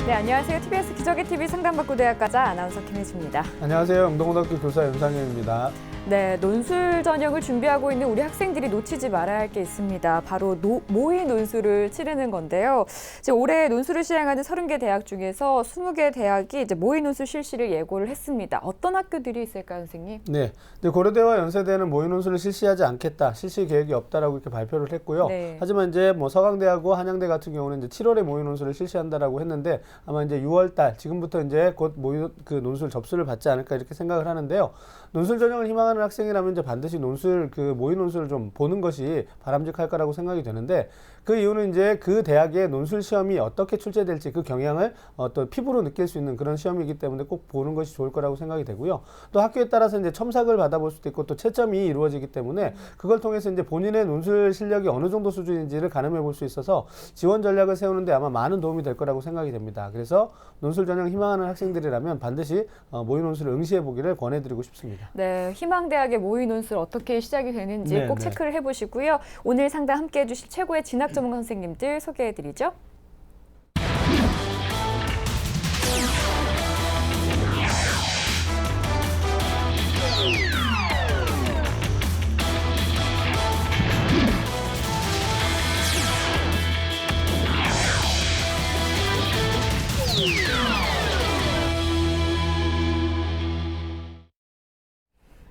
네, 안녕하세요. TBS 기적의 TV 상담받고 대학가자 아나운서 김혜수입니다. 안녕하세요. 영동고등학교 교사 윤상현입니다. 네, 논술 전형을 준비하고 있는 우리 학생들이 놓치지 말아야 할 게 있습니다. 바로 모의 논술을 치르는 건데요. 이제 올해 논술을 시행하는 30개 대학 중에서 20개 대학이 이제 모의 논술 실시를 예고를 했습니다. 어떤 학교들이 있을까요, 선생님? 네, 고려대와 연세대는 모의 논술을 실시하지 않겠다, 실시 계획이 없다라고 이렇게 발표를 했고요. 네. 하지만 이제 뭐 서강대하고 한양대 같은 경우는 이제 7월에 모의 논술을 실시한다라고 했는데 아마 이제 6월달 지금부터 이제 곧 모의 논술 접수를 받지 않을까 이렇게 생각을 하는데요. 논술 전형을 희망하는 학생이라면 이제 반드시 모의 논술을 좀 보는 것이 바람직할 거라고 생각이 되는데 그 이유는 이제 그 대학의 논술 시험이 어떻게 출제될지 그 경향을 또 피부로 느낄 수 있는 그런 시험이기 때문에 꼭 보는 것이 좋을 거라고 생각이 되고요. 또 학교에 따라서 이제 첨삭을 받아볼 수도 있고 또 채점이 이루어지기 때문에 그걸 통해서 이제 본인의 논술 실력이 어느 정도 수준인지를 가늠해 볼 수 있어서 지원 전략을 세우는데 아마 많은 도움이 될 거라고 생각이 됩니다. 그래서 논술 전형 희망하는 학생들이라면 반드시 모의 논술을 응시해 보기를 권해드리고 싶습니다. 네, 희망대학의 모의 논술 어떻게 시작이 되는지 꼭 체크를 해보시고요. 오늘 상담 함께해 주실 최고의 진학 전문가 선생님들 소개해드리죠.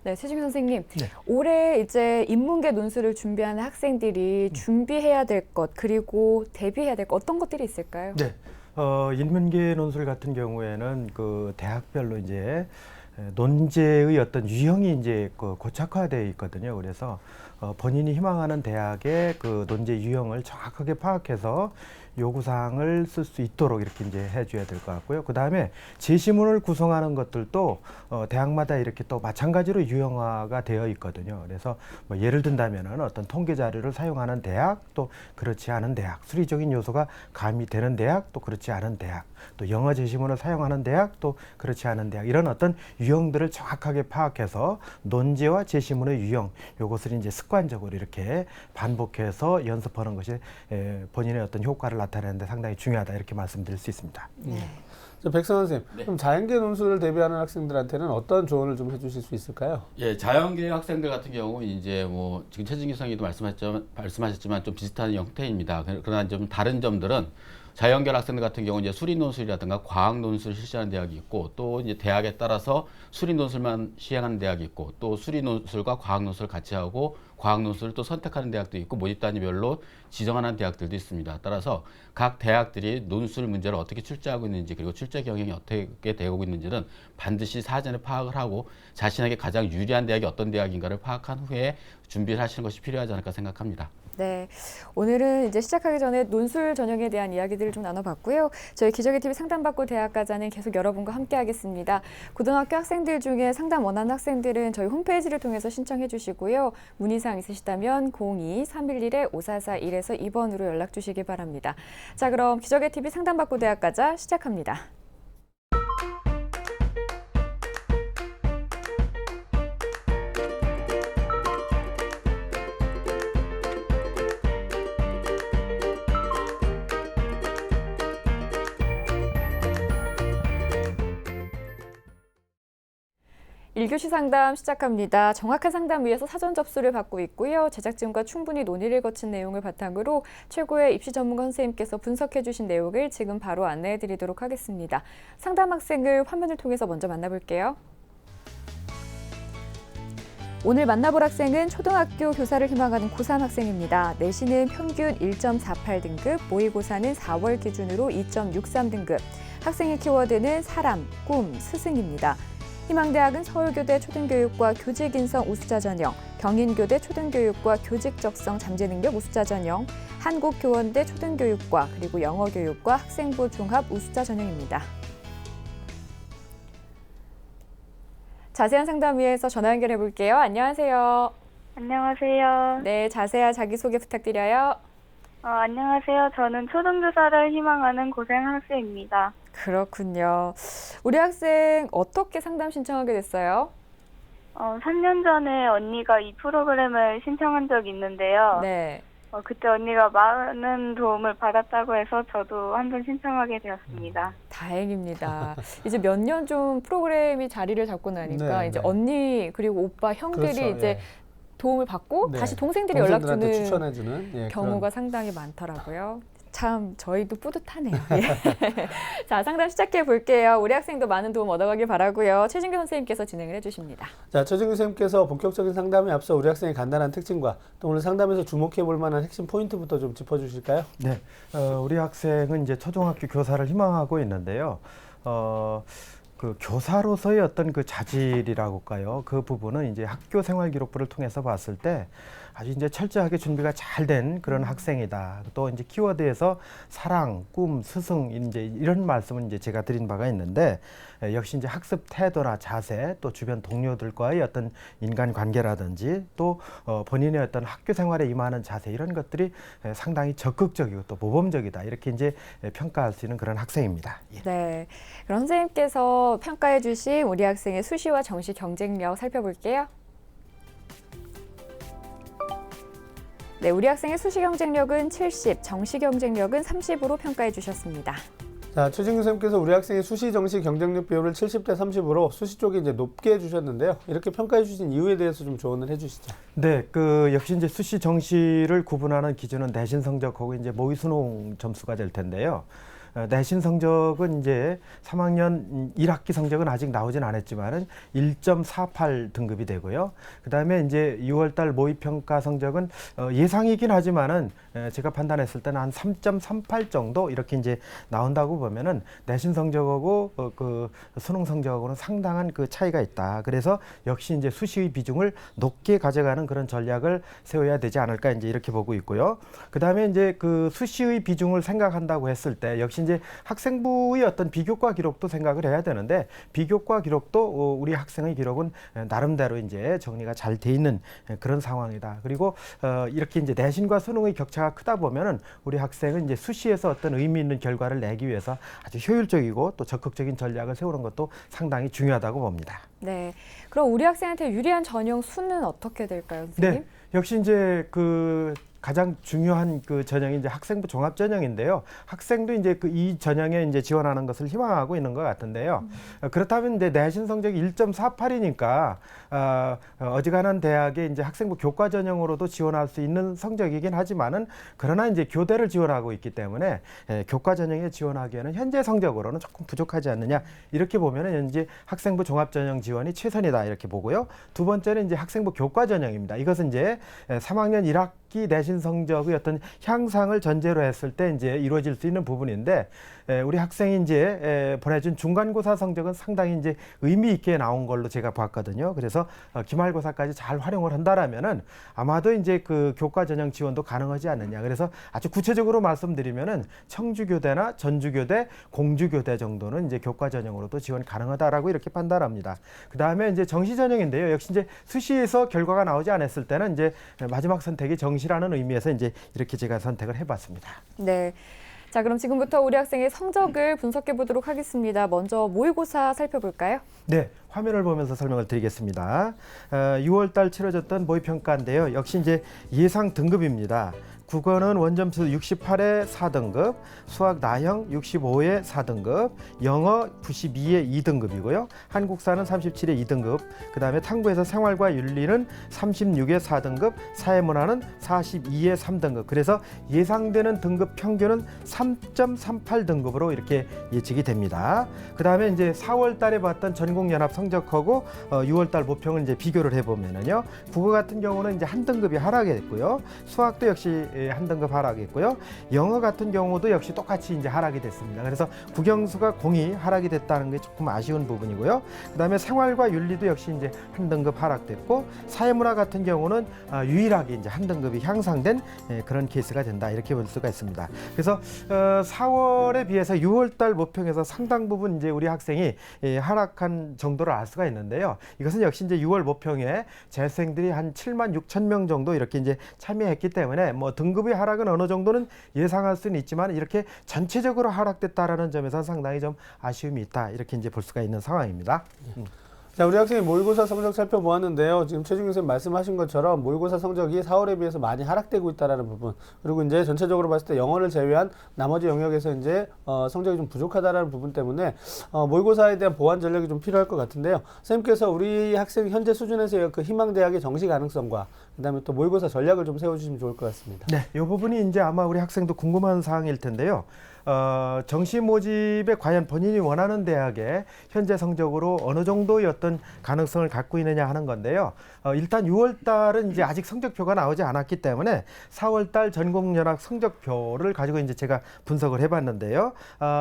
네, 최진규 선생님. 네. 올해 이제 인문계 논술을 준비하는 학생들이 준비해야 될 것, 그리고 대비해야 될 것, 어떤 것들이 있을까요? 네. 인문계 논술 같은 경우에는 그 대학별로 이제 논제의 어떤 유형이 이제 고착화되어 있거든요. 그래서 본인이 희망하는 대학의 그 논제 유형을 정확하게 파악해서 요구사항을 쓸 수 있도록 이렇게 이제 해줘야 될 것 같고요. 그 다음에 제시문을 구성하는 것들도 대학마다 이렇게 또 마찬가지로 유형화가 되어 있거든요. 그래서 뭐 예를 든다면은 어떤 통계 자료를 사용하는 대학, 또 그렇지 않은 대학, 수리적인 요소가 가미되는 대학, 또 그렇지 않은 대학, 또 영어 제시문을 사용하는 대학, 또 그렇지 않은 대학, 이런 어떤 유형들을 정확하게 파악해서 논제와 제시문의 유형, 요것을 이제 습관적으로 이렇게 반복해서 연습하는 것이 본인의 어떤 효과를 나타내는데 상당히 중요하다, 이렇게 말씀드릴 수 있습니다. 백성원 선생님, 그럼 자연계 논술을 대비하는 학생들한테는 어떤 조언을 좀 해주실 수 있을까요? 예, 자연계 학생들 같은 경우 이제 뭐 지금 최진기 선생님도 말씀하셨지만 좀 비슷한 형태입니다. 그러나 좀 다른 점들은 자연계 학생들 같은 경우 이제 수리 논술이라든가 과학 논술 실시하는 대학이 있고, 또 이제 대학에 따라서 수리 논술만 시행하는 대학이 있고, 또 수리 논술과 과학 논술을 같이 하고 과학 논술을 또 선택하는 대학도 있고, 모집 단위별로 지정하는 대학들도 있습니다. 따라서 각 대학들이 논술 문제를 어떻게 출제하고 있는지, 그리고 출제 경향이 어떻게 되고 있는지는 반드시 사전에 파악을 하고 자신에게 가장 유리한 대학이 어떤 대학인가를 파악한 후에 준비를 하시는 것이 필요하지 않을까 생각합니다. 네, 오늘은 이제 시작하기 전에 논술 전형에 대한 이야기들을 좀 나눠봤고요. 저희 기적의 TV 상담받고 대학가자는 계속 여러분과 함께하겠습니다. 고등학교 학생들 중에 상담 원하는 학생들은 저희 홈페이지를 통해서 신청해 주시고요. 문의사항 있으시다면 02-311-5441에서 2번으로 연락 주시기 바랍니다. 자, 그럼 기적의 TV 상담받고 대학가자 시작합니다. 일교시 상담 시작합니다. 정확한 상담 위해서 사전 접수를 받고 있고요. 제작진과 충분히 논의를 거친 내용을 바탕으로 최고의 입시 전문가 선생님께서 분석해 주신 내용을 지금 바로 안내해 드리도록 하겠습니다. 상담 학생을 화면을 통해서 먼저 만나볼게요. 오늘 만나볼 학생은 초등학교 교사를 희망하는 고3 학생입니다. 내신은 평균 1.48등급, 모의고사는 4월 기준으로 2.63등급. 학생의 키워드는 사람, 꿈, 스승입니다. 희망대학은 서울교대 초등교육과 교직인성 우수자 전형, 경인교대 초등교육과 교직적성 잠재능력 우수자 전형, 한국교원대 초등교육과 그리고 영어교육과 학생부 종합 우수자 전형입니다. 자세한 상담 위해서 전화 연결해 볼게요. 안녕하세요. 안녕하세요. 네, 자세한 자기소개 부탁드려요. 안녕하세요. 저는 초등교사를 희망하는 고생 학생입니다. 그렇군요. 우리 학생 어떻게 상담 신청하게 됐어요? 3년 전에 언니가 이 프로그램을 신청한 적이 있는데요. 네. 그때 언니가 많은 도움을 받았다고 해서 저도 한번 신청하게 되었습니다. 다행입니다. 이제 몇 년 좀 프로그램이 자리를 잡고 나니까 네, 이제 네. 언니 그리고 오빠 형들이 그렇죠. 이제 예. 도움을 받고 네. 다시 동생들이 연락 동생들한테 주는 추천해주는 예, 경우가 상당히 많더라고요. 참 저희도 뿌듯하네요. 예. 자, 상담 시작해 볼게요. 우리 학생도 많은 도움 얻어가길 바라고요. 최진규 선생님께서 진행을 해주십니다. 자, 최진규 선생님께서 본격적인 상담에 앞서 우리 학생의 간단한 특징과 또 오늘 상담에서 주목해 볼 만한 핵심 포인트부터 좀 짚어주실까요? 네, 우리 학생은 이제 초등학교 교사를 희망하고 있는데요. 그 교사로서의 어떤 그 자질이라고 할까요? 그 부분은 이제 학교 생활 기록부를 통해서 봤을 때 아주 이제 철저하게 준비가 잘 된 그런 학생이다. 또 이제 키워드에서 사랑, 꿈, 스승 이제 이런 말씀은 이제 제가 드린 바가 있는데 역시 이제 학습 태도나 자세 또 주변 동료들과의 어떤 인간 관계라든지 또 본인의 어떤 학교 생활에 임하는 자세 이런 것들이 상당히 적극적이고 또 모범적이다. 이렇게 이제 평가할 수 있는 그런 학생입니다. 예. 네, 그럼 선생님께서 평가해 주신 우리 학생의 수시와 정시 경쟁력 살펴볼게요. 네, 우리 학생의 수시 경쟁력은 70, 정시 경쟁력은 30으로 평가해 주셨습니다. 자, 최진규 선생님께서 우리 학생의 수시 정시 경쟁력 비율을 70대 30으로 수시 쪽에 이제 높게 해주셨는데요. 이렇게 평가해 주신 이유에 대해서 좀 조언을 해주시죠. 네, 그 역시 이제 수시 정시를 구분하는 기준은 내신 성적하고 이제 모의 수능 점수가 될 텐데요. 내신 성적은 이제 3학년 1학기 성적은 아직 나오진 않았지만은 1.48 등급이 되고요. 그다음에 이제 6월달 모의평가 성적은 예상이긴 하지만은 제가 판단했을 때는 한 3.38 정도 이렇게 이제 나온다고 보면은 내신 성적하고 그 수능 성적하고는 상당한 그 차이가 있다. 그래서 역시 이제 수시의 비중을 높게 가져가는 그런 전략을 세워야 되지 않을까 이제 이렇게 보고 있고요. 그다음에 이제 그 수시의 비중을 생각한다고 했을 때 역시 이제 학생부의 어떤 비교과 기록도 생각을 해야 되는데 비교과 기록도 우리 학생의 기록은 나름대로 이제 정리가 잘 돼 있는 그런 상황이다. 그리고 이렇게 이제 내신과 수능의 격차가 크다 보면은 우리 학생은 이제 수시에서 어떤 의미 있는 결과를 내기 위해서 아주 효율적이고 또 적극적인 전략을 세우는 것도 상당히 중요하다고 봅니다. 네, 그럼 우리 학생한테 유리한 전형 수는 어떻게 될까요, 선생님? 네, 역시 이제 그 가장 중요한 그 전형이 이제 학생부 종합 전형인데요. 학생도 이제 그 이 전형에 이제 지원하는 것을 희망하고 있는 것 같은데요. 그렇다면 이제 내신 성적이 1.48이니까 어지간한 대학에 이제 학생부 교과 전형으로도 지원할 수 있는 성적이긴 하지만은 그러나 이제 교대를 지원하고 있기 때문에 교과 전형에 지원하기에는 현재 성적으로는 조금 부족하지 않느냐 이렇게 보면은 현재 학생부 종합 전형 지원이 최선이다 이렇게 보고요. 두 번째는 이제 학생부 교과 전형입니다. 이것은 이제 3학년 1학기 내신 성적의 어떤 향상을 전제로 했을 때 이제 이루어질 수 있는 부분인데 우리 학생이 이제 보내준 중간고사 성적은 상당히 이제 의미 있게 나온 걸로 제가 봤거든요. 그래서 기말고사까지 잘 활용을 한다라면은 아마도 이제 그 교과 전형 지원도 가능하지 않느냐. 그래서 아주 구체적으로 말씀드리면은 청주교대나 전주교대, 공주교대 정도는 이제 교과 전형으로도 지원 가능하다라고 이렇게 판단합니다. 그 다음에 이제 정시 전형인데요. 역시 이제 수시에서 결과가 나오지 않았을 때는 이제 마지막 선택이 정시라는 의미에서 이제 이렇게 제가 선택을 해봤습니다. 네. 자, 그럼 지금부터 우리 학생의 성적을 분석해 보도록 하겠습니다. 먼저 모의고사 살펴볼까요? 네, 화면을 보면서 설명을 드리겠습니다. 6월 달 치러졌던 모의평가인데요. 역시 이제 예상 등급입니다. 국어는 원점수 68에 4등급, 수학 나형 65에 4등급, 영어 92에 2등급이고요. 한국사는 37에 2등급, 그 다음에 탐구에서 생활과 윤리는 36에 4등급, 사회문화는 42에 3등급. 그래서 예상되는 등급 평균은 3.38등급으로 이렇게 예측이 됩니다. 그 다음에 이제 4월 달에 봤던 전국연합 성적하고 6월 달 모평을 이제 비교를 해보면은요. 국어 같은 경우는 이제 한 등급이 하락이 됐고요. 수학도 역시 한 등급 하락했고요. 영어 같은 경우도 역시 똑같이 이제 하락이 됐습니다. 그래서 국영수가 공이 하락이 됐다는 게 조금 아쉬운 부분이고요. 그다음에 생활과 윤리도 역시 이제 한 등급 하락됐고 사회문화 같은 경우는 유일하게 이제 한 등급이 향상된 그런 케이스가 된다 이렇게 볼 수가 있습니다. 그래서 4월에 비해서 6월달 모평에서 상당 부분 이제 우리 학생이 하락한 정도를 알 수가 있는데요. 이것은 역시 이제 6월 모평에 재수생들이 한 7만 6천 명 정도 이렇게 이제 참여했기 때문에 뭐 등급의 하락은 어느 정도는 예상할 수는 있지만 이렇게 전체적으로 하락됐다라는 점에서 상당히 좀 아쉬움이 있다 이렇게 이제 볼 수가 있는 상황입니다. 자, 우리 학생이 모의고사 성적 살펴보았는데요. 지금 최준경 선생님 말씀하신 것처럼 모의고사 성적이 4월에 비해서 많이 하락되고 있다라는 부분, 그리고 이제 전체적으로 봤을 때 영어를 제외한 나머지 영역에서 이제 성적이 좀 부족하다라는 부분 때문에 모의고사에 대한 보완 전략이 좀 필요할 것 같은데요. 선생님께서 우리 학생 현재 수준에서의 그 희망 대학의 정시 가능성과 그다음에 또 모의고사 전략을 좀 세워주시면 좋을 것 같습니다. 네, 이 부분이 이제 아마 우리 학생도 궁금한 사항일 텐데요. 정시 모집에 과연 본인이 원하는 대학에 현재 성적으로 어느 정도의 어떤 가능성을 갖고 있느냐 하는 건데요. 일단 6월 달은 이제 아직 성적표가 나오지 않았기 때문에 4월 달 전국연합 성적표를 가지고 이제 제가 분석을 해봤는데요.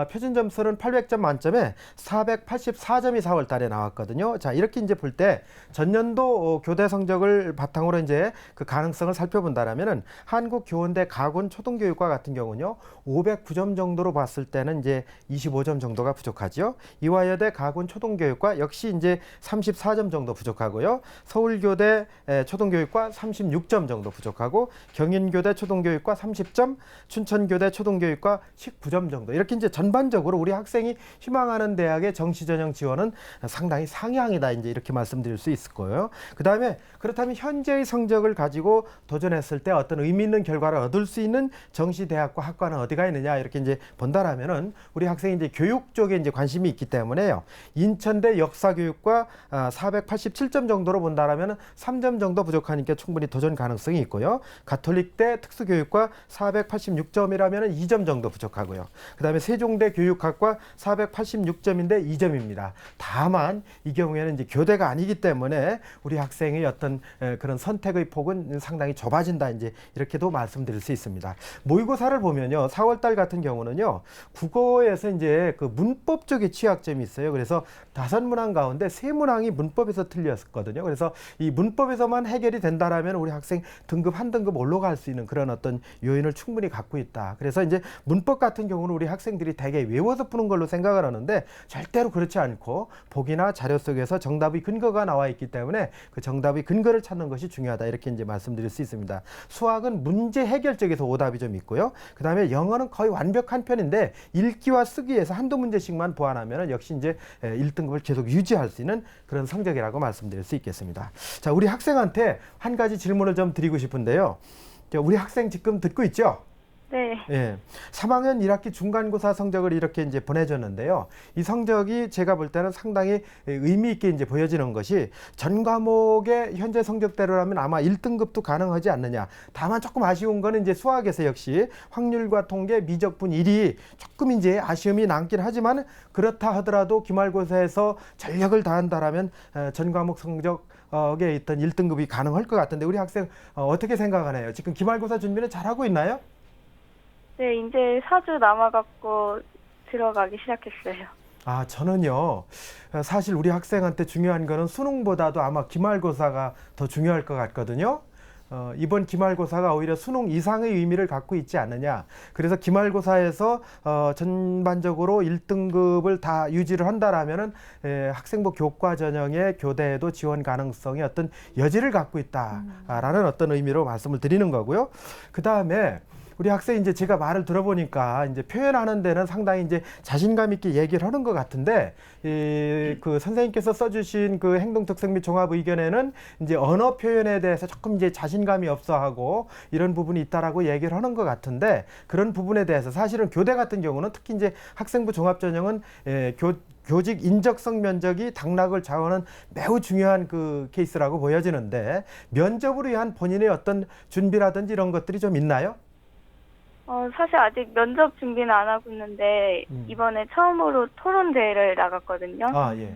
표준 점수는 800점 만점에 484점이 4월 달에 나왔거든요. 자, 이렇게 이제 볼 때 전년도 교대 성적을 바탕으로 이제 그 가능성을 살펴본다라면은 한국교원대 가군초등교육과 같은 경우는요, 509점 정도로 봤을 때는 이제 25점 정도가 부족하죠. 이화여대 가군초등교육과 역시 이제 34점 정도 부족하고요. 서울교대 초등교육과 36점 정도 부족하고, 경인교대 초등교육과 30점, 춘천교대 초등교육과 19점 정도. 이렇게 이제 전반적으로 우리 학생이 희망하는 대학의 정시 전형 지원은 상당히 상향이다, 이제 이렇게 말씀드릴 수 있을 거예요. 그다음에 그렇다면 현재의 성적을 가지고 도전했을 때 어떤 의미 있는 결과를 얻을 수 있는 정시 대학과 학과는 어디가 있느냐, 이렇게 이제 본다라면은 우리 학생이 이제 교육 쪽에 이제 관심이 있기 때문에요. 인천대 역사교육과 487점 정도로 본다라면은 3점 정도 부족하니까 충분히 도전 가능성이 있고요. 가톨릭대 특수교육과 486점이라면은 2점 정도 부족하고요. 그다음에 세종대 교육학과 486점인데 2점입니다. 다만 이 경우에는 이제 교대가 아니기 때문에 우리 학생의 어떤 그런 선택의 폭은 상당히 좁아진다, 이제 이렇게도 말씀드릴 수 있습니다. 모의고사를 보면요, 4월 달 같은 경우는요, 국어에서 이제 그 문법 쪽에 취약점이 있어요. 그래서 5문항 가운데 3문항이 문법에서 틀렸거든요. 그래서 이 문법에서만 해결이 된다라면 우리 학생 등급 한 등급 올라갈 수 있는 그런 어떤 요인을 충분히 갖고 있다. 그래서 이제 문법 같은 경우는 우리 학생들이 대개 외워서 푸는 걸로 생각을 하는데 절대로 그렇지 않고 보기나 자료 속에서 정답의 근거가 나와 있기 때문에 그 정답의 근거를 찾는 것이 중요하다, 이렇게 이제 말씀드릴 수 있습니다. 수학은 문제 해결 쪽에서 오답이 좀 있고요. 그 다음에 영어는 거의 완벽한 편인데 읽기와 쓰기에서 한두 문제씩만 보완하면 역시 이제 1등급을 계속 유지할 수 있는 그런 성적이라고 말씀드릴 수 있겠습니다. 자, 우리 학생한테 한 가지 질문을 좀 드리고 싶은데요. 우리 학생 지금 듣고 있죠? 네. 예. 3학년 1학기 중간고사 성적을 이렇게 이제 보내줬는데요. 이 성적이 제가 볼 때는 상당히 의미 있게 이제 보여지는 것이 전 과목의 현재 성적대로라면 아마 1등급도 가능하지 않느냐. 다만 조금 아쉬운 거는 이제 수학에서 역시 확률과 통계, 미적분 1이 조금 이제 아쉬움이 남긴 하지만 그렇다 하더라도 기말고사에서 전력을 다한다라면 전 과목 성적에 있던 1등급이 가능할 것 같은데 우리 학생 어떻게 생각하나요? 지금 기말고사 준비는 잘하고 있나요? 네, 이제 4주 남아갖고 들어가기 시작했어요. 저는요, 사실 우리 학생한테 중요한 거는 수능보다도 아마 기말고사가 더 중요할 것 같거든요. 이번 기말고사가 오히려 수능 이상의 의미를 갖고 있지 않느냐. 그래서 기말고사에서 전반적으로 1등급을 다 유지를 한다라면은 학생부 교과 전형의 교대에도 지원 가능성이 어떤 여지를 갖고 있다라는 어떤 의미로 말씀을 드리는 거고요. 그 다음에 우리 학생이 이제 제가 말을 들어보니까 이제 표현하는 데는 상당히 이제 자신감 있게 얘기를 하는 것 같은데, 그 선생님께서 써주신 그 행동 특성 및 종합 의견에는 이제 언어 표현에 대해서 조금 이제 자신감이 없어하고 이런 부분이 있다라고 얘기를 하는 것 같은데, 그런 부분에 대해서 사실은 교대 같은 경우는 특히 이제 학생부 종합 전형은 교직 인적성 면적이 당락을 좌우하는 매우 중요한 그 케이스라고 보여지는데, 면접을 위한 본인의 어떤 준비라든지 이런 것들이 좀 있나요? 사실 아직 면접 준비는 안 하고 있는데 이번에 처음으로 토론 대회를 나갔거든요. 예.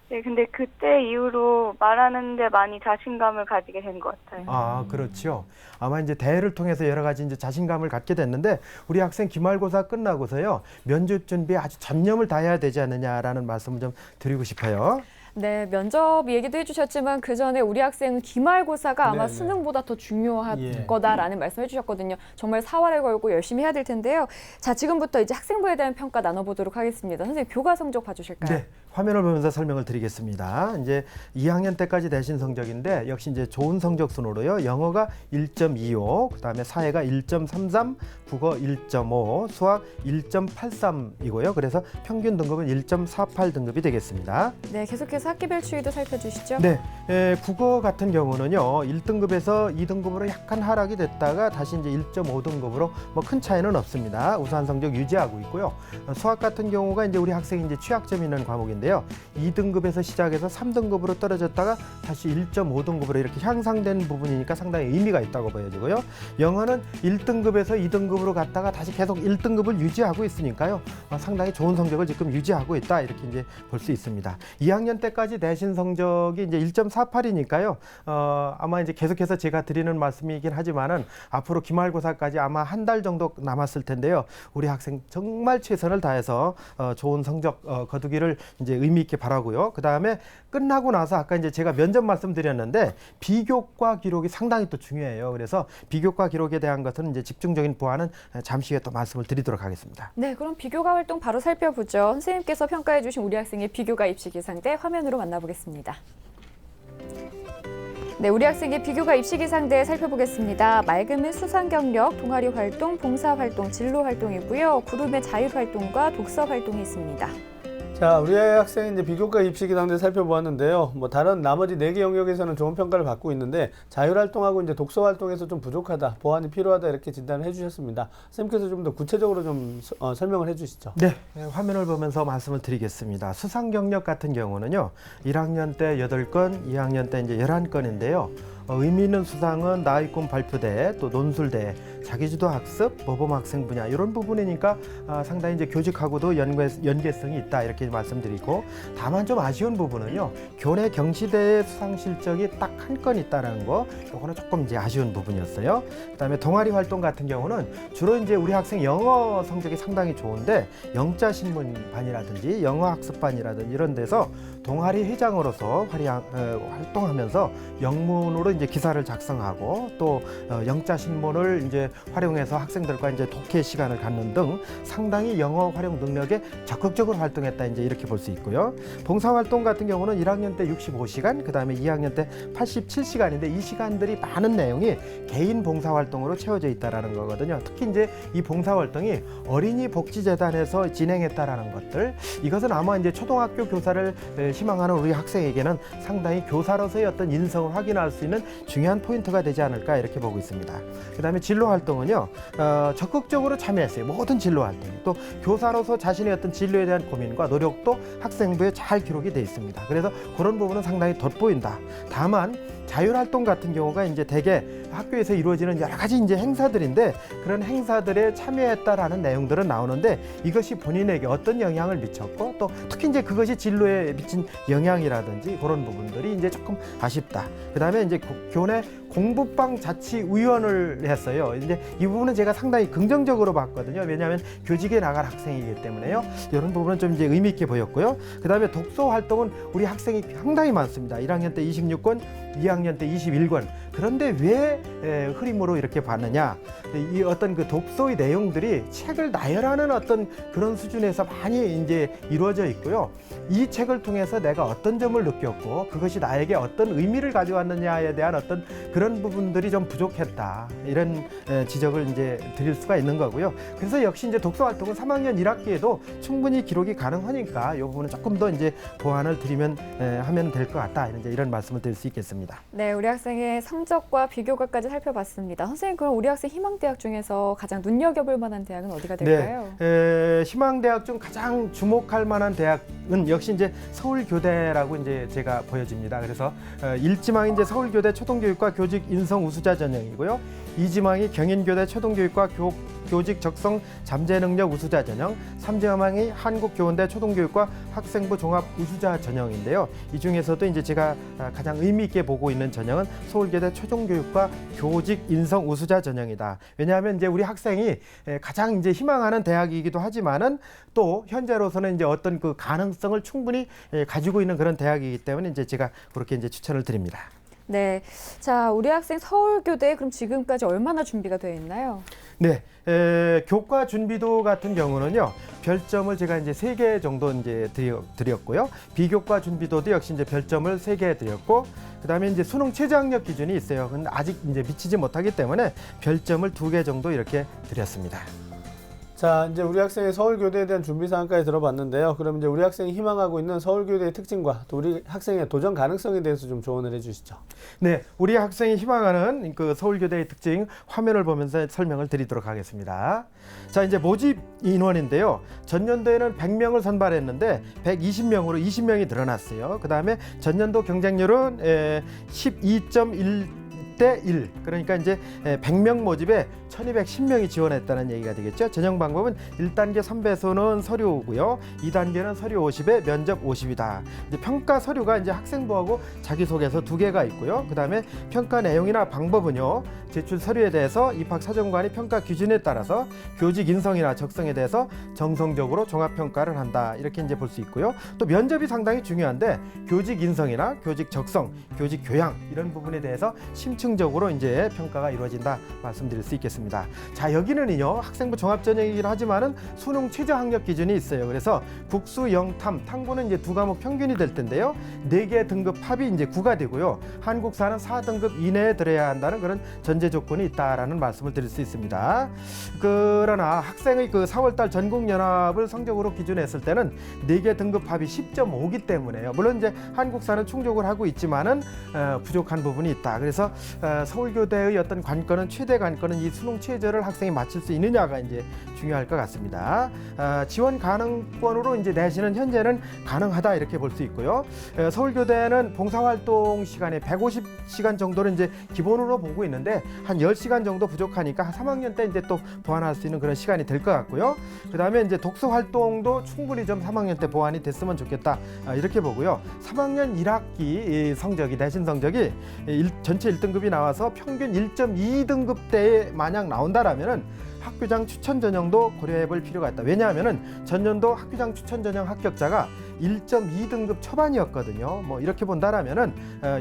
네, 근데 그때 이후로 말하는데 많이 자신감을 가지게 된 것 같아요. 그렇죠. 아마 이제 대회를 통해서 여러 가지 이제 자신감을 갖게 됐는데, 우리 학생 기말고사 끝나고서요, 면접 준비에 아주 전념을 다해야 되지 않느냐라는 말씀을 좀 드리고 싶어요. 네, 면접 얘기도 해주셨지만 그 전에 우리 학생은 기말고사가 아마 네. 수능보다 더 중요할 예. 거다라는 말씀을 해주셨거든요. 정말 사활을 걸고 열심히 해야 될 텐데요. 자, 지금부터 이제 학생부에 대한 평가 나눠보도록 하겠습니다. 선생님, 교과 성적 봐주실까요? 네, 화면을 보면서 설명을 드리겠습니다. 이제 2학년 때까지 내신 성적인데 역시 이제 좋은 성적 순으로요. 영어가 1.25, 그다음에 사회가 1.33, 국어 1.5, 수학 1.83이고요. 그래서 평균 등급은 1.48 등급이 되겠습니다. 네, 계속해서 학기별 추이도 살펴주시죠. 네, 국어 같은 경우는요. 1등급에서 2등급으로 약간 하락이 됐다가 다시 이제 1.5등급으로 뭐 큰 차이는 없습니다. 우수한 성적 유지하고 있고요. 수학 같은 경우가 이제 우리 학생이 이제 취약점 있는 과목인데요. 2등급에서 시작해서 3등급으로 떨어졌다가 다시 1.5등급으로 이렇게 향상된 부분이니까 상당히 의미가 있다고 보여지고요. 영어는 1등급에서 2등급으로 갔다가 다시 계속 1등급을 유지하고 있으니까요. 상당히 좋은 성적을 지금 유지하고 있다 이렇게 이제 볼 수 있습니다. 2학년 때까지 내신 성적이 이제 1.48이니까요. 아마 이제 계속해서 제가 드리는 말씀이긴 하지만은 앞으로 기말고사까지 아마 한 달 정도 남았을 텐데요. 우리 학생 정말 최선을 다해서 좋은 성적 거두기를 이제 의미 있게 바라고요. 그 다음에 끝나고 나서 아까 이제 제가 면접 말씀드렸는데 비교과 기록이 상당히 또 중요해요. 그래서 비교과 기록에 대한 것은 이제 집중적인 보완은 잠시 후에 또 말씀을 드리도록 하겠습니다. 네, 그럼 비교과 활동 바로 살펴보죠. 선생님께서 평가해 주신 우리 학생의 비교과 입시 기상대 화면으로 만나보겠습니다. 네, 우리 학생의 비교과 입시 기상대 살펴보겠습니다. 맑음은 수상 경력, 동아리 활동, 봉사 활동, 진로 활동이고요. 그룹의 자율 활동과 독서 활동이 있습니다. 자, 우리 학생이 이제 비교과 입시 기상대 살펴보았는데요. 뭐 다른 나머지 4개 영역에서는 좋은 평가를 받고 있는데 자율활동하고 이제 독서 활동에서 좀 부족하다, 보완이 필요하다 이렇게 진단을 해주셨습니다. 선생님께서 좀 더 구체적으로 좀 설명을 해주시죠. 네, 화면을 보면서 말씀을 드리겠습니다. 수상 경력 같은 경우는요, 1학년 때 8건, 2학년 때 이제 11건인데요. 의미 있는 수상은 나이꿈 발표대, 또 논술대, 자기주도 학습, 모범 학생 분야 이런 부분이니까 상당히 이제 교직하고도 연계성이 있다 이렇게 말씀드리고, 다만 좀 아쉬운 부분은요, 교내 경시대의 수상 실적이 딱 한 건 있다라는 거, 요거는 조금 이제 아쉬운 부분이었어요. 그다음에 동아리 활동 같은 경우는 주로 이제 우리 학생 영어 성적이 상당히 좋은데 영자 신문반이라든지 영어 학습반이라든지 이런 데서 동아리 회장으로서 활동하면서 영문으로 이제 기사를 작성하고 또 영자 신문을 이제 활용해서 학생들과 이제 독해 시간을 갖는 등 상당히 영어 활용 능력에 적극적으로 활동했다 이제 이렇게 볼 수 있고요. 봉사 활동 같은 경우는 1학년 때 65시간, 그다음에 2학년 때 87시간인데 이 시간들이 많은 내용이 개인 봉사 활동으로 채워져 있다라는 거거든요. 특히 이제 이 봉사 활동이 어린이 복지재단에서 진행했다라는 것들, 이것은 아마 이제 초등학교 교사를 희망하는 우리 학생에게는 상당히 교사로서의 어떤 인성을 확인할 수 있는 중요한 포인트가 되지 않을까 이렇게 보고 있습니다. 그다음에 진로 활동은요, 적극적으로 참여했어요. 모든 진로 활동, 또 교사로서 자신의 어떤 진로에 대한 고민과 노력도 학생부에 잘 기록이 돼 있습니다. 그래서 그런 부분은 상당히 돋보인다. 다만 자율활동 같은 경우가 이제 대개 학교에서 이루어지는 여러 가지 이제 행사들인데 그런 행사들에 참여했다라는 내용들은 나오는데 이것이 본인에게 어떤 영향을 미쳤고 또 특히 이제 그것이 진로에 미친 영향이라든지 그런 부분들이 이제 조금 아쉽다. 그다음에 이제 교내 공부방 자치위원을 했어요. 이제 이 부분은 제가 상당히 긍정적으로 봤거든요. 왜냐하면 교직에 나갈 학생이기 때문에요. 이런 부분은 좀 이제 의미 있게 보였고요. 그다음에 독서 활동은 우리 학생이 상당히 많습니다. 1학년 때 26권, 2학년 때 21권. 그런데 왜 흐림으로 이렇게 봤느냐? 이 어떤 그 독서의 내용들이 책을 나열하는 어떤 그런 수준에서 많이 이제 이루어져 있고요. 이 책을 통해서 내가 어떤 점을 느꼈고 그것이 나에게 어떤 의미를 가져왔느냐에 대한 어떤 그런 부분들이 좀 부족했다. 이런 지적을 이제 드릴 수가 있는 거고요. 그래서 역시 이제 독서 활동은 3학년 1학기에도 충분히 기록이 가능하니까 이 부분은 조금 더 이제 보완을 드리면 하면 될 것 같다. 이제 이런 말씀을 드릴 수 있겠습니다. 네, 우리 학생의 성적과 비교과까지 살펴봤습니다. 선생님, 그럼 우리 학생 희망대학 중에서 가장 눈여겨볼 만한 대학은 어디가 될까요? 네, 희망대학 중 가장 주목할 만한 대학은 역시 이제 서울교대라고 이제 제가 보여집니다. 그래서 1지망이 이제 서울교대 초등교육과 교직 인성 우수자 전형이고요. 2지망이 경인교대 초등교육과 교직 적성 잠재 능력 우수자 전형, 3지망이 한국교원대 초등교육과 학생부 종합 우수자 전형인데요. 이 중에서도 이제 제가 가장 의미 있게 보고 있는 전형은 서울교대 초중교육과 교직 인성 우수자 전형이다. 왜냐하면 이제 우리 학생이 가장 이제 희망하는 대학이기도 하지만은 또 현재로서는 이제 어떤 그 가능성을 충분히 가지고 있는 그런 대학이기 때문에 이제 제가 그렇게 이제 추천을 드립니다. 네. 자, 우리 학생 서울교대 그럼 지금까지 얼마나 준비가 되어 있나요? 네, 교과 준비도 같은 경우는요, 별점을 제가 이제 3개 정도 이제 드렸고요. 비교과 준비도도 역시 이제 별점을 3개 드렸고, 그 다음에 이제 수능 최저학력 기준이 있어요. 근데 아직 이제 미치지 못하기 때문에 별점을 2개 정도 이렇게 드렸습니다. 자, 이제 우리 학생의 서울교대에 대한 준비 사항까지 들어봤는데요. 그럼 이제 우리 학생이 희망하고 있는 서울교대의 특징과 또 우리 학생의 도전 가능성에 대해서 좀 조언을 해주시죠. 네, 우리 학생이 희망하는 그 서울교대의 특징 화면을 보면서 설명을 드리도록 하겠습니다. 자, 이제 모집 인원인데요. 전년도에는 100명을 선발했는데 120명으로 20명이 늘어났어요. 그 다음에 전년도 경쟁률은 12.1대 1. 그러니까 이제 100명 모집에 1210명이 지원했다는 얘기가 되겠죠. 전형 방법은 1단계 선배소는 서류 5고요. 2단계는 서류 50에 면접 50이다. 이제 평가 서류가 이제 학생부하고 자기소개서 2개가 있고요. 그다음에 평가 내용이나 방법은요. 제출 서류에 대해서 입학사정관이 평가 기준에 따라서 교직 인성이나 적성에 대해서 정성적으로 종합 평가를 한다. 이렇게 이제 볼 수 있고요. 또 면접이 상당히 중요한데 교직 인성이나 교직 적성, 교직 교양 이런 부분에 대해서 심층적으로 이제 평가가 이루어진다 말씀드릴 수 있겠습니다. 자, 여기는요 학생부 종합전형이긴 하지만은 수능 최저 학력 기준이 있어요. 그래서 국수, 영탐, 탐구는 이제 2과목 평균이 될 텐데요. 4개 등급 합이 이제 9가 되고요. 한국사는 4등급 이내에 들어야 한다는 그런 전제 조건이 있다라는 말씀을 드릴 수 있습니다. 그러나 학생의 그 4월달 전국연합을 성적으로 기준했을 때는 4개 등급 합이 10.5기 때문에요. 물론 이제 한국사는 충족을 하고 있지만은 부족한 부분이 있다. 그래서 서울교대의 어떤 관건은 최대 관건은 이 수능 최저를 학생이 마칠 수 있느냐가 이제 중요할 것 같습니다. 지원 가능권으로 이제 내신은 현재는 가능하다 이렇게 볼 수 있고요. 서울교대는 봉사활동 시간에 150시간 정도를 이제 기본으로 보고 있는데 한 10시간 정도 부족하니까 한 3학년 때 이제 또 보완할 수 있는 그런 시간이 될 것 같고요. 그 다음에 이제 독서 활동도 충분히 좀 3학년 때 보완이 됐으면 좋겠다 이렇게 보고요. 3학년 1학기 성적이 내신 성적이 전체 1등급이 나와서 평균 1.2등급대에 만약 나온다라면은 학교장 추천 전형도 고려해 볼 필요가 있다. 왜냐하면은 전년도 학교장 추천 전형 합격자가 1.2등급 초반이었거든요. 뭐 이렇게 본다라면은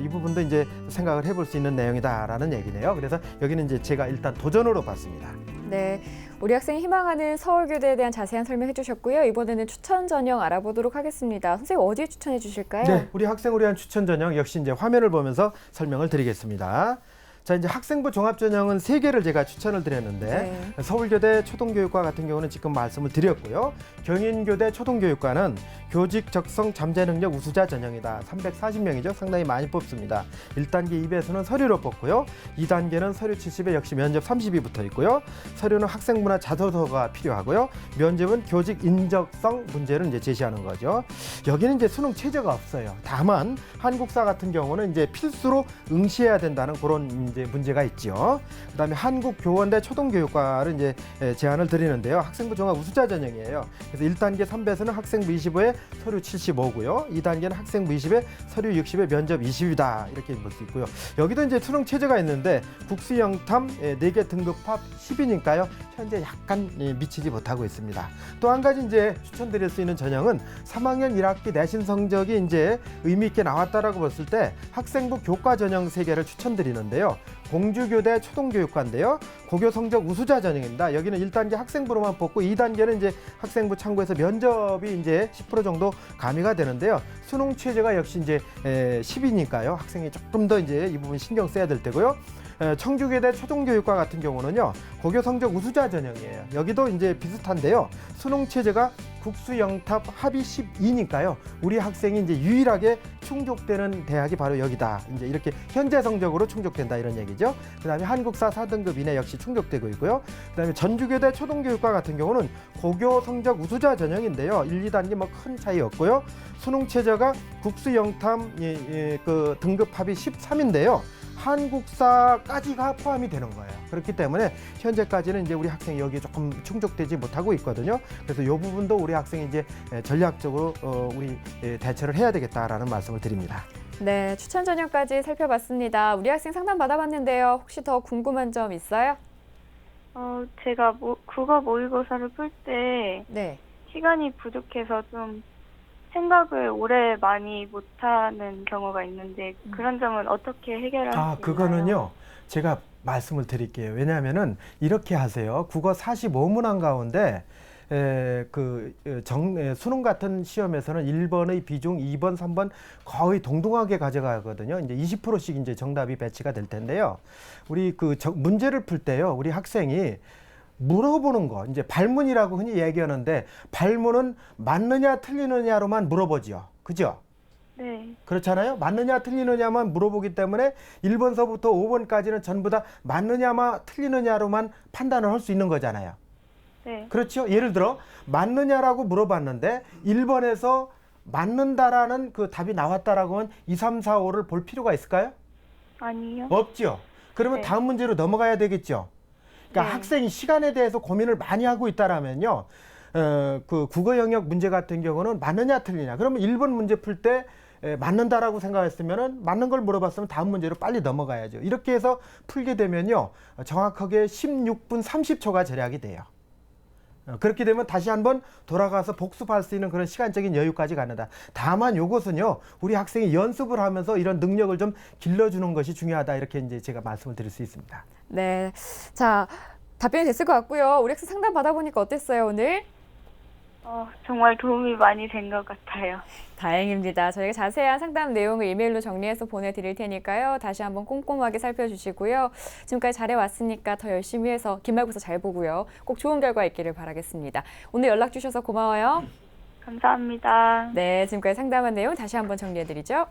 이 부분도 이제 생각을 해볼 수 있는 내용이다라는 얘기네요. 그래서 여기는 이제 제가 일단 도전으로 봤습니다. 네, 우리 학생이 희망하는 서울교대에 대한 자세한 설명해 주셨고요. 이번에는 추천 전형 알아보도록 하겠습니다. 선생님 어디에 추천해 주실까요? 네, 우리 학생을 위한 추천 전형 역시 이제 화면을 보면서 설명을 드리겠습니다. 자, 이제 학생부 종합전형은 3개를 제가 추천을 드렸는데 서울교대 초등교육과 같은 경우는 지금 말씀을 드렸고요. 경인교대 초등교육과는 교직 적성 잠재 능력 우수자 전형이다. 340명이죠. 상당히 많이 뽑습니다. 1단계 2배수는 서류로 뽑고요. 2단계는 서류 70에 역시 면접 30이 붙어 있고요. 서류는 학생부나 자소서가 필요하고요. 면접은 교직 인적성 문제를 이제 제시하는 거죠. 여기는 이제 수능 최저가 없어요. 다만 한국사 같은 경우는 이제 필수로 응시해야 된다는 그런 이제 문제가 있죠. 그다음에 한국교원대 초등교육과를 이제 제안을 드리는데요. 학생부 종합 우수자 전형이에요. 그래서 1단계 3배수는 학생부 25에 서류 75고요. 2단계는 학생부 20에 서류 60에 면접 20이다. 이렇게 볼 수 있고요. 여기도 이제 수능 최저가 있는데 국수 영탐 4개 등급합 10이니까요. 현재 약간 미치지 못하고 있습니다. 또 한 가지 이제 추천드릴 수 있는 전형은 3학년 1학기 내신 성적이 이제 의미 있게 나왔다라고 봤을 때 학생부 교과 전형 3개를 추천드리는데요. 공주교대 초등교육과인데요. 고교 성적 우수자 전형입니다. 여기는 1단계 학생부로만 뽑고 2단계는 이제 학생부 참고해서 면접이 이제 10% 정도 가미가 되는데요. 수능 최저가 역시 이제 10이니까요. 학생이 조금 더 이제 이 부분 신경 써야 될 때고요. 청주교대 초등교육과 같은 경우는요. 고교 성적 우수자 전형이에요. 여기도 이제 비슷한데요. 수능 최저가 국수 영탑 합이 12니까요. 우리 학생이 이제 유일하게 충족되는 대학이 바로 여기다. 이제 이렇게 현재 성적으로 충족된다 이런 얘기죠. 그다음에 한국사 4등급 이내 역시 충족되고 있고요. 그다음에 전주교대 초등교육과 같은 경우는 고교 성적 우수자 전형인데요. 1, 2단계 뭐 큰 차이 없고요. 수능 최저가 국수 영탑 그 등급 합이 13인데요. 한국사까지가 포함이 되는 거예요. 그렇기 때문에 현재까지는 이제 우리 학생이 여기에 조금 충족되지 못하고 있거든요. 그래서 이 부분도 우리 학생이 이제 전략적으로 우리 대처를 해야 되겠다라는 말씀을 드립니다. 네, 추천 전형까지 살펴봤습니다. 우리 학생 상담 받아봤는데요. 혹시 더 궁금한 점 있어요? 제가 국어 모의고사를 풀 때 네. 시간이 부족해서 좀 생각을 오래 많이 못하는 경우가 있는데 그런 점은 어떻게 해결할 수 있나요? 그거는요. 제가 말씀을 드릴게요. 왜냐하면은 이렇게 하세요. 국어 45문항 가운데 수능 같은 시험에서는 1번의 비중, 2번, 3번 거의 동등하게 가져가거든요. 이제 20%씩 이제 정답이 배치가 될 텐데요. 우리 문제를 풀 때요. 우리 학생이 물어보는 거, 이제 발문이라고 흔히 얘기하는데 발문은 맞느냐 틀리느냐로만 물어보지요. 그죠? 네. 그렇잖아요. 맞느냐 틀리느냐만 물어보기 때문에 1번서부터 5번까지는 전부 다 맞느냐마 틀리느냐로만 판단을 할 수 있는 거잖아요. 네. 그렇죠? 예를 들어 맞느냐라고 물어봤는데 1번에서 맞는다라는 그 답이 나왔다라고 하면 2, 3, 4, 5를 볼 필요가 있을까요? 아니요. 없죠. 그러면 네. 다음 문제로 넘어가야 되겠죠. 그러니까 네. 학생이 시간에 대해서 고민을 많이 하고 있다라면요. 그 국어 영역 문제 같은 경우는 맞느냐 틀리냐. 그러면 1번 문제 풀 때 맞는다라고 생각했으면은 맞는 걸 물어봤으면 다음 문제로 빨리 넘어가야죠. 이렇게 해서 풀게 되면요. 정확하게 16분 30초가 절약이 돼요. 그렇게 되면 다시 한번 돌아가서 복습할 수 있는 그런 시간적인 여유까지 갖는다. 다만 요것은요. 우리 학생이 연습을 하면서 이런 능력을 좀 길러주는 것이 중요하다. 이렇게 이제 제가 말씀을 드릴 수 있습니다. 네. 자, 답변이 됐을 것 같고요. 우리 학생 상담 받아보니까 어땠어요, 오늘? 정말 도움이 많이 된 것 같아요. 다행입니다. 저희가 자세한 상담 내용을 이메일로 정리해서 보내드릴 테니까요. 다시 한번 꼼꼼하게 살펴주시고요. 지금까지 잘해왔으니까 더 열심히 해서 기말고사 잘 보고요. 꼭 좋은 결과 있기를 바라겠습니다. 오늘 연락 주셔서 고마워요. 감사합니다. 네, 지금까지 상담한 내용 다시 한번 정리해드리죠.